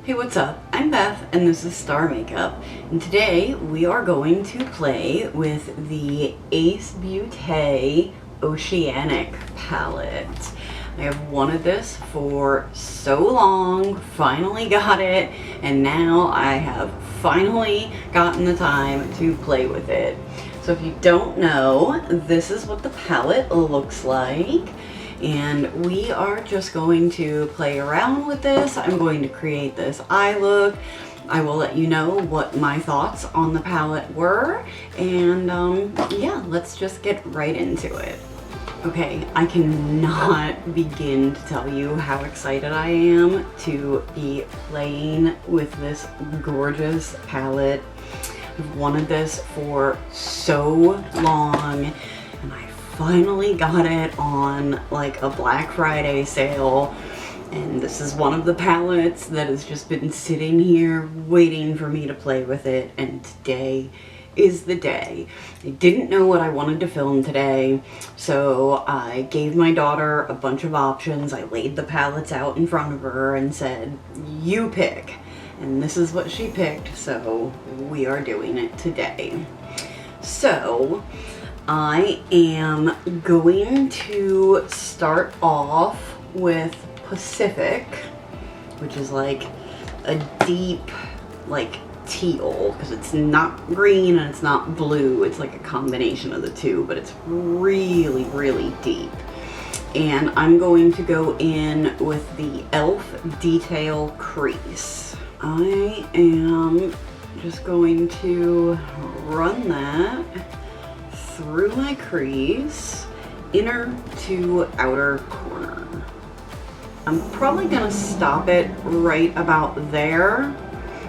Hey, what's up? I'm Beth and this is Star Makeup, and today we are going to play with the Ace Beaute Oceanic Palette. I have wanted this for so long, finally got it, and now I have finally gotten the time to play with it. So if you don't know, this is what the palette looks like. And we are just going to play around with this. I'm going to create this eye look. I will let you know what my thoughts on the palette were. And yeah, let's just get right into it. Okay, I cannot begin to tell you how excited I am to be playing with this gorgeous palette. I've wanted this for so long, and I finally got it on like a Black Friday sale, and this is one of the palettes that has just been sitting here waiting for me to play with it, and today is the day. I didn't know what I wanted to film today, so I gave my daughter a bunch of options. I laid the palettes out in front of her and said, you pick, and this is what she picked, so we are doing it today. So I am going to start off with Pacific, which is like a deep, like teal, because it's not green and it's not blue. It's like a combination of the two, but it's really, really deep. And I'm going to go in with the e.l.f. Detail Crease. I am just going to run that through my crease, inner to outer corner. I'm probably gonna stop it right about there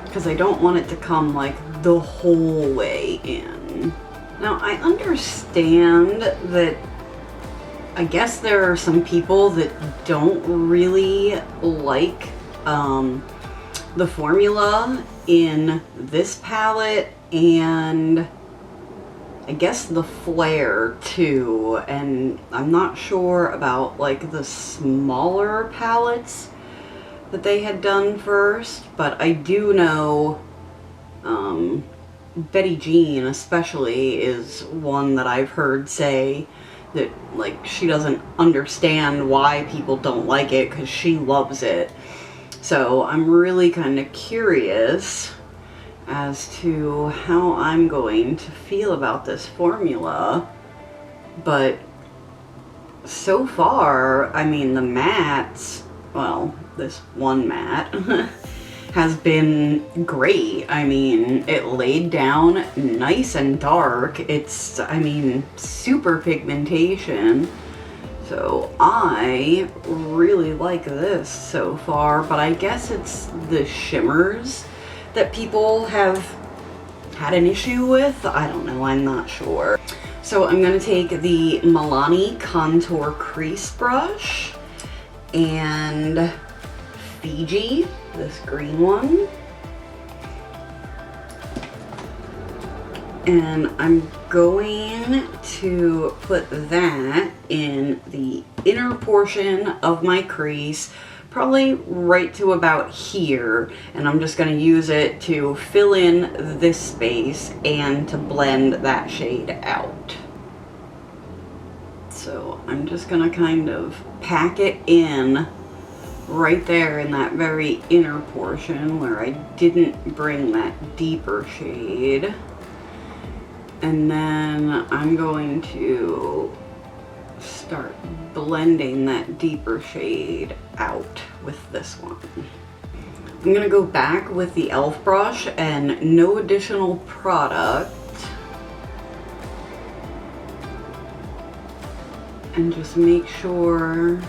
because I don't want it to come like the whole way in. Now I understand that I guess there are some people that don't really like the formula in this palette, and I guess the flare too, and I'm not sure about like the smaller palettes that they had done first, but I do know Betty Jean especially is one that I've heard say that like she doesn't understand why people don't like it because she loves it. So I'm really kind of curious as to how I'm going to feel about this formula, but so far, I mean, the mattes, well, this one matte has been great. I mean, it laid down nice and dark. It's, I mean, super pigmentation. So I really like this so far, but I guess it's the shimmers that people have had an issue with. I don't know, I'm not sure. So I'm gonna take the Milani Contour Crease Brush and Fiji, this green one, and I'm going to put that in the inner portion of my crease, probably right to about here, and I'm just going to use it to fill in this space and to blend that shade out. So I'm just going to kind of pack it in right there in that very inner portion where I didn't bring that deeper shade. And then I'm going to start blending that deeper shade out with this one. I'm gonna go back with the e.l.f. brush and no additional product, and just make sure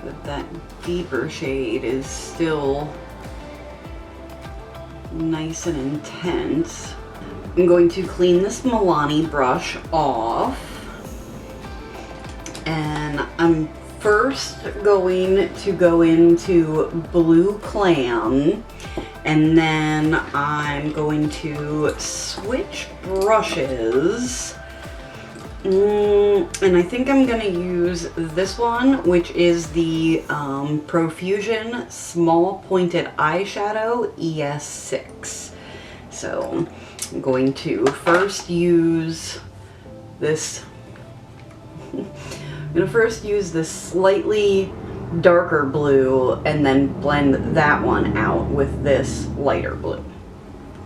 that that deeper shade is still nice and intense. I'm going to clean this Milani brush off, and I'm first going to go into Blue Clam, and then I'm going to switch brushes And I think I'm gonna use this one, which is the Profusion Small Pointed Eyeshadow ES6. So I'm going to first use this. I'm gonna first use this slightly darker blue and then blend that one out with this lighter blue.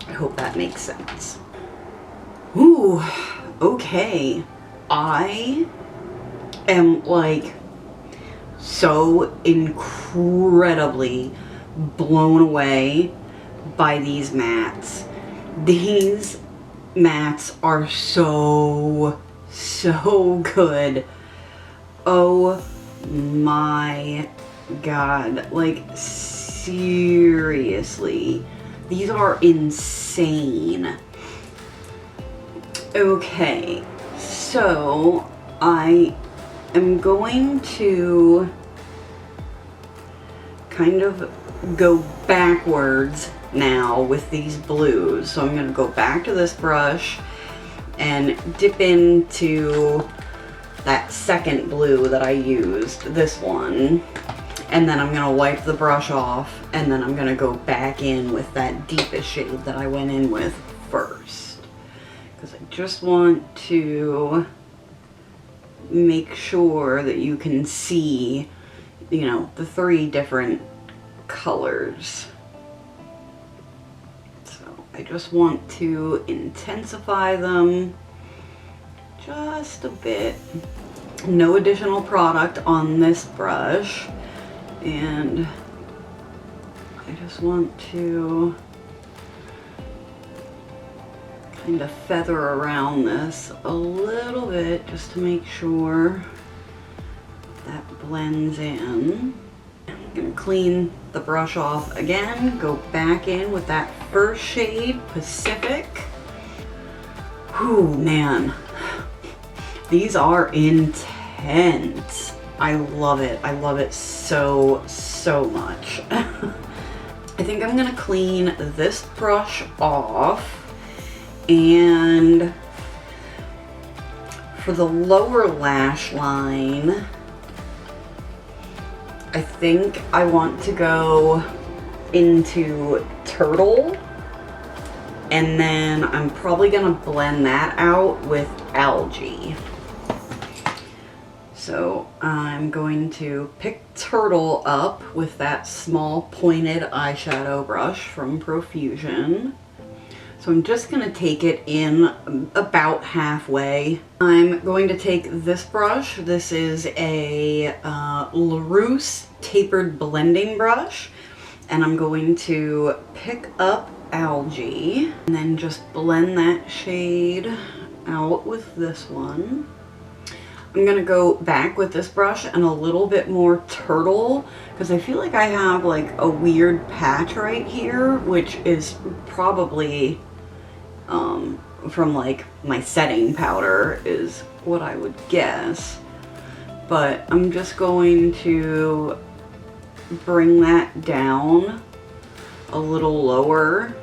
I hope that makes sense. Ooh, okay. I am like so incredibly blown away by these mattes. These mattes are so good. Oh my god, like seriously, these are insane. Okay, so I am going to kind of go backwards now with these blues. So I'm going to go back to this brush and dip into that second blue that I used, this one. And then I'm going to wipe the brush off, and then I'm going to go back in with that deepest shade that I went in with first. Because I just want to make sure that you can see, you know, the 3 different colors. So I just want to intensify them just a bit. No additional product on this brush, and I just want to kind of feather around this a little bit just to make sure that blends in. I'm gonna clean the brush off again, go back in with that first shade, Pacific. Whew, man, these are intense. I love it. I love it so much. I think I'm gonna clean this brush off. And for the lower lash line, I think I want to go into Turtle, and then I'm probably gonna blend that out with Algae. So I'm going to pick Turtle up with that small pointed eyeshadow brush from Profusion. So I'm just going to take it in about halfway. I'm going to take this brush. This is a LaRousse tapered blending brush. And I'm going to pick up Algae and then just blend that shade out with this one. I'm going to go back with this brush and a little bit more Turtle, because I feel like I have like a weird patch right here, which is probably from like my setting powder is what I would guess. But I'm just going to bring that down a little lower,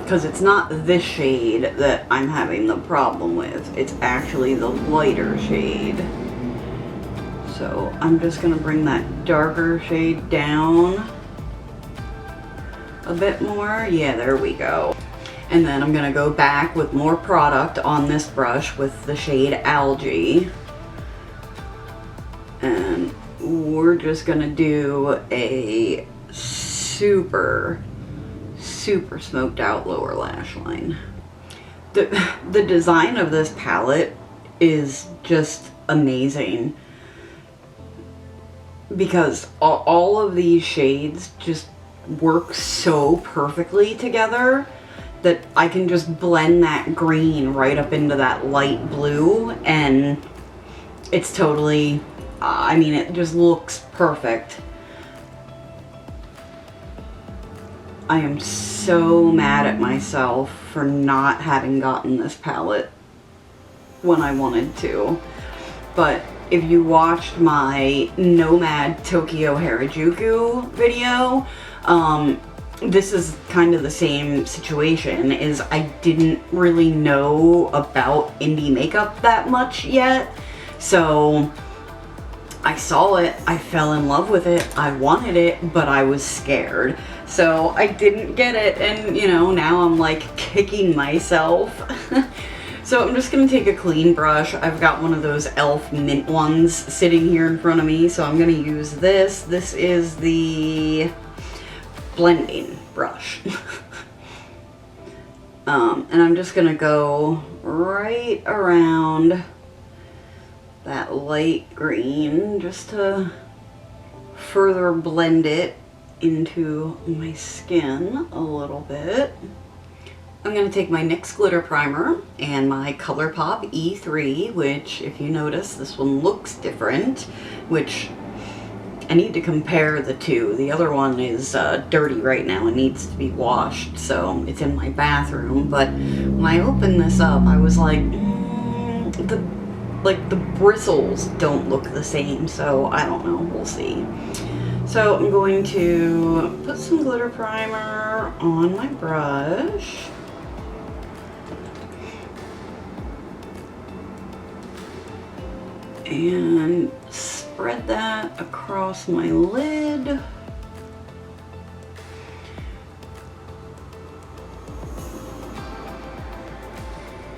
because it's not this shade that I'm having the problem with. It's actually the lighter shade. So I'm just gonna bring that darker shade down a bit more. Yeah, there we go. And then I'm gonna go back with more product on this brush with the shade Algae. And we're just gonna do a super smoked out lower lash line. The design of this palette is just amazing, because all of these shades just work so perfectly together that I can just blend that green right up into that light blue, and it's totally, I mean, it just looks perfect. I am so mad at myself for not having gotten this palette when I wanted to. But if you watched my Nomad Tokyo Harajuku video, this is kind of the same situation, is I didn't really know about indie makeup that much yet. So I saw it, I fell in love with it, I wanted it, but I was scared. So I didn't get it, and you know, now I'm like kicking myself. So I'm just gonna take a clean brush. I've got one of those e.l.f. mint ones sitting here in front of me, so I'm gonna use this. This is the blending brush. And I'm just gonna go right around that light green just to further blend it into my skin a little bit. I'm going to take my NYX glitter primer and my Colourpop E3, which if you notice, this one looks different, which I need to compare the two. The other one is dirty right now and needs to be washed, so it's in my bathroom. But when I opened this up, I was like, the bristles don't look the same, so I don't know, we'll see. So I'm going to put some glitter primer on my brush. And spread that across my lid.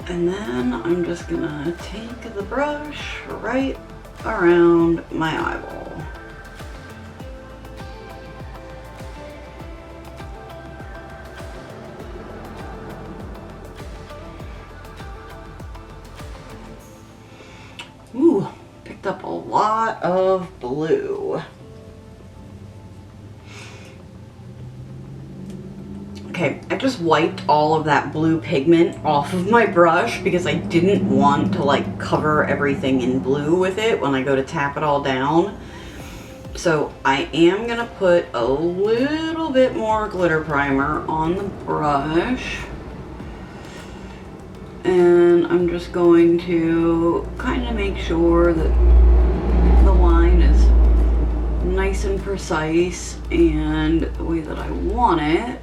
And then I'm just gonna take the brush right around my eyeball. Ooh, picked up a lot of blue. Okay, I just wiped all of that blue pigment off of my brush because I didn't want to like cover everything in blue with it when I go to tap it all down. So I am gonna put a little bit more glitter primer on the brush. And I'm just going to kind of make sure that the line is nice and precise and the way that I want it.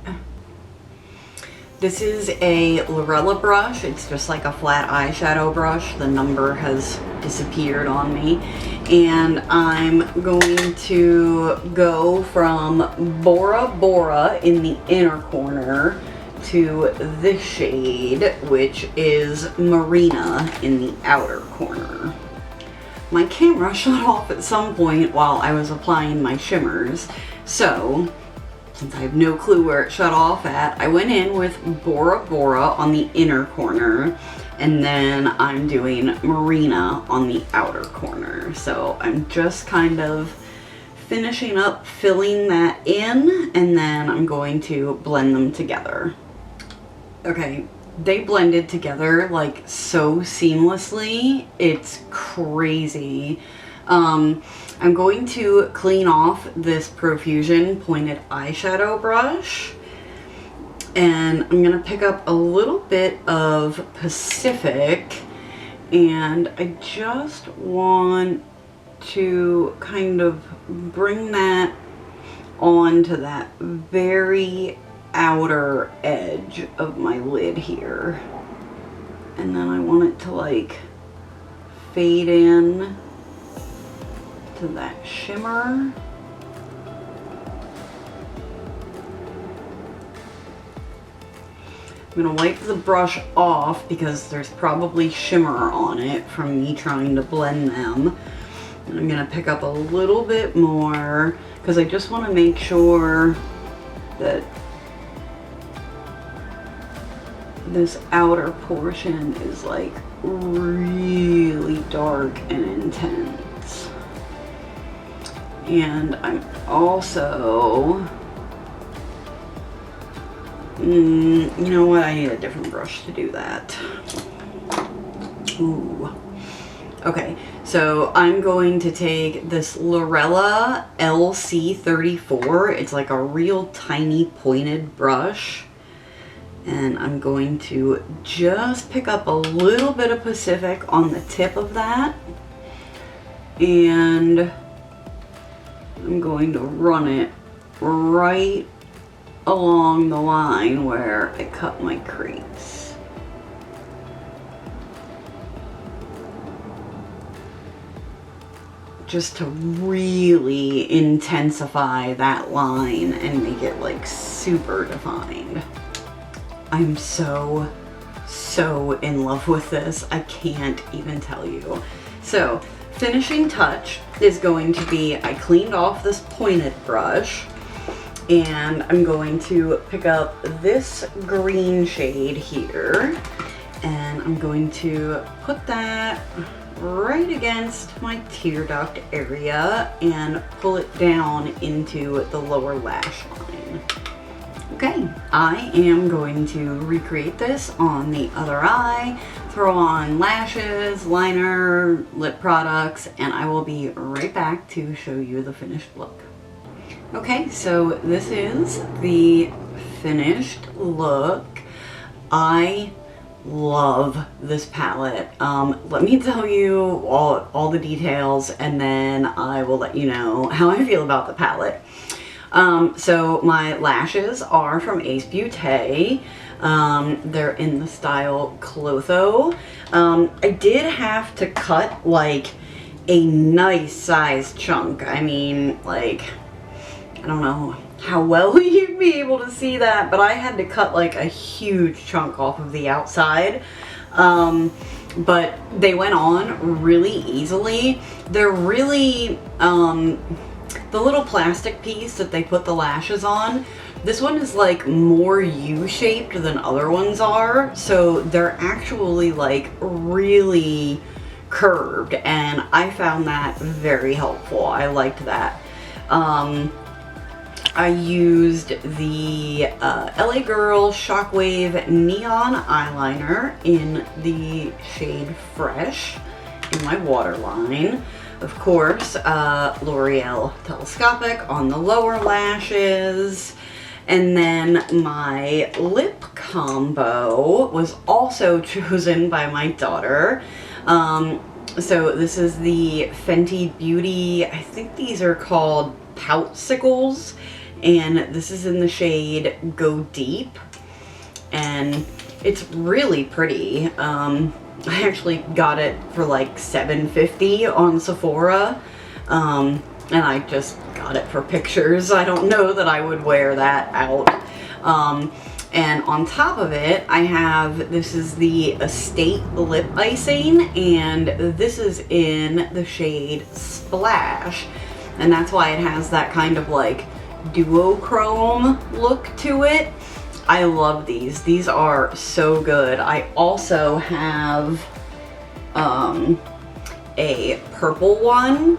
This is a Lorella brush. It's just like a flat eyeshadow brush. The number has disappeared on me. And I'm going to go from Bora Bora in the inner corner to this shade, which is Marina in the outer corner. My camera shut off at some point while I was applying my shimmers, so since I have no clue where it shut off at, I went in with Bora Bora on the inner corner, and then I'm doing Marina on the outer corner. So I'm just kind of finishing up filling that in, and then I'm going to blend them together. Okay, they blended together like so seamlessly, it's crazy. I'm going to clean off this Profusion pointed eyeshadow brush, and I'm gonna pick up a little bit of Pacific, and I just want to kind of bring that onto that very outer edge of my lid here, and then I want it to like fade in to that shimmer. I'm gonna wipe the brush off because there's probably shimmer on it from me trying to blend them, and I'm gonna pick up a little bit more because I just want to make sure that this outer portion is like really dark and intense. And I'm also, you know what, I need a different brush to do that. Ooh. Okay, so I'm going to take this Lorella LC34. It's like a real tiny pointed brush. And I'm going to just pick up a little bit of Pacific on the tip of that. And I'm going to run it right along the line where I cut my crease. Just to really intensify that line and make it like super defined. I'm so in love with this. I can't even tell you. So, finishing touch is going to be, I cleaned off this pointed brush and I'm going to pick up this green shade here and I'm going to put that right against my tear duct area and pull it down into the lower lash line. Okay, I am going to recreate this on the other eye, throw on lashes, liner, lip products, and I will be right back to show you the finished look. Okay, so this is the finished look. I love this palette. Let me tell you all the details and then I will let you know how I feel about the palette. So my lashes are from Ace Beaute. They're in the style Clotho. I did have to cut like a nice sized chunk. I mean, like, I don't know how well you'd be able to see that, but I had to cut like a huge chunk off of the outside. But they went on really easily. They're really, the little plastic piece that they put the lashes on, this one is like more U-shaped than other ones are, so they're actually like really curved, and I found that very helpful. I liked that. I used the LA Girl Shockwave Neon Eyeliner in the shade Fresh in my waterline. Of course, L'Oreal Telescopic on the lower lashes. And then my lip combo was also chosen by my daughter. So this is the Fenty Beauty, I think these are called Poutsicles, and this is in the shade Go Deep, and it's really pretty. I actually got it for like $7.50 on Sephora, and I just got it for pictures. I don't know that I would wear that out. And on top of it, I have, this is the Estate Lip Icing, and this is in the shade Splash. And that's why it has that kind of like duochrome look to it. I love these. These are so good. I also have a purple one.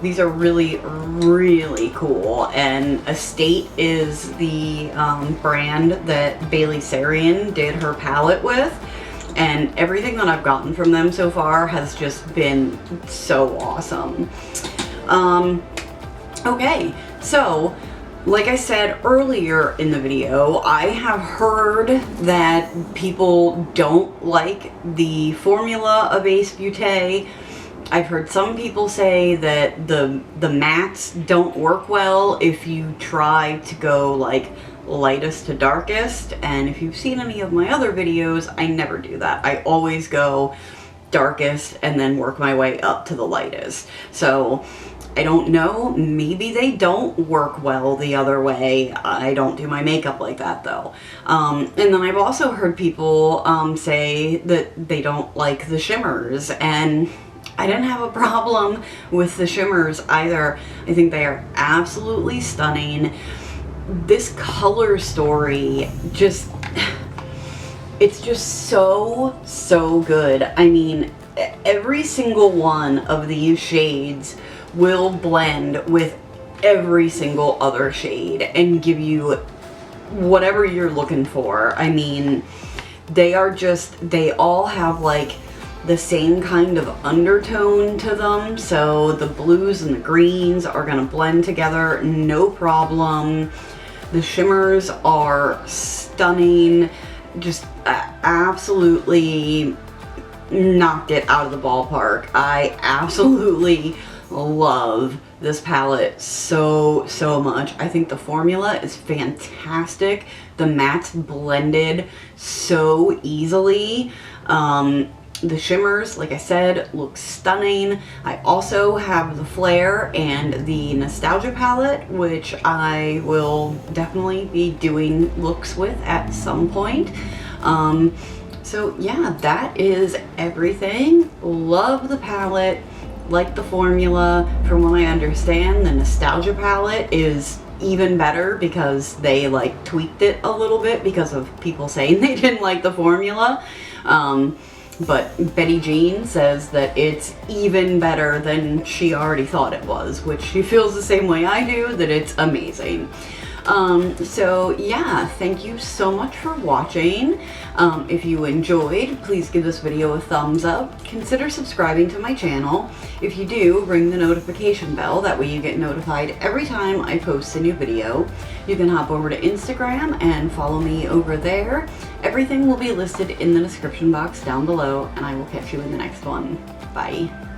These are really, really cool. And Estate is the brand that Bailey Sarian did her palette with. And everything that I've gotten from them so far has just been so awesome. Okay, so like I said earlier in the video, I have heard that people don't like the formula of Ace Beaute. I've heard some people say that the mattes don't work well if you try to go like lightest to darkest, and if you've seen any of my other videos, I never do that. I always go darkest and then work my way up to the lightest. So I don't know, maybe they don't work well the other way. I don't do my makeup like that though. And then I've also heard people say that they don't like the shimmers, and I didn't have a problem with the shimmers either. I think they are absolutely stunning. This color story just, it's just so good. I mean, every single one of these shades will blend with every single other shade and give you whatever you're looking for. I mean, they are just, they all have like the same kind of undertone to them, so the blues and the greens are gonna blend together no problem. The shimmers are stunning, just absolutely knocked it out of the ballpark. I absolutely love this palette so much. I think the formula is fantastic. The mattes blended so easily. The shimmers, like I said, look stunning. I also have the Flare and the Nostalgia palette, which I will definitely be doing looks with at some point. So yeah, that is everything. Love the palette, like the formula. From what I understand, the Nostalgia palette is even better because they like tweaked it a little bit because of people saying they didn't like the formula. But Betty Jean says that it's even better than she already thought it was, which she feels the same way I do, that it's amazing. So yeah, thank you so much for watching. If you enjoyed, please give this video a thumbs up. Consider subscribing to my channel. If you do, ring the notification bell. That way you get notified every time I post a new video. You can hop over to Instagram and follow me over there. Everything will be listed in the description box down below, and I will catch you in the next one. Bye.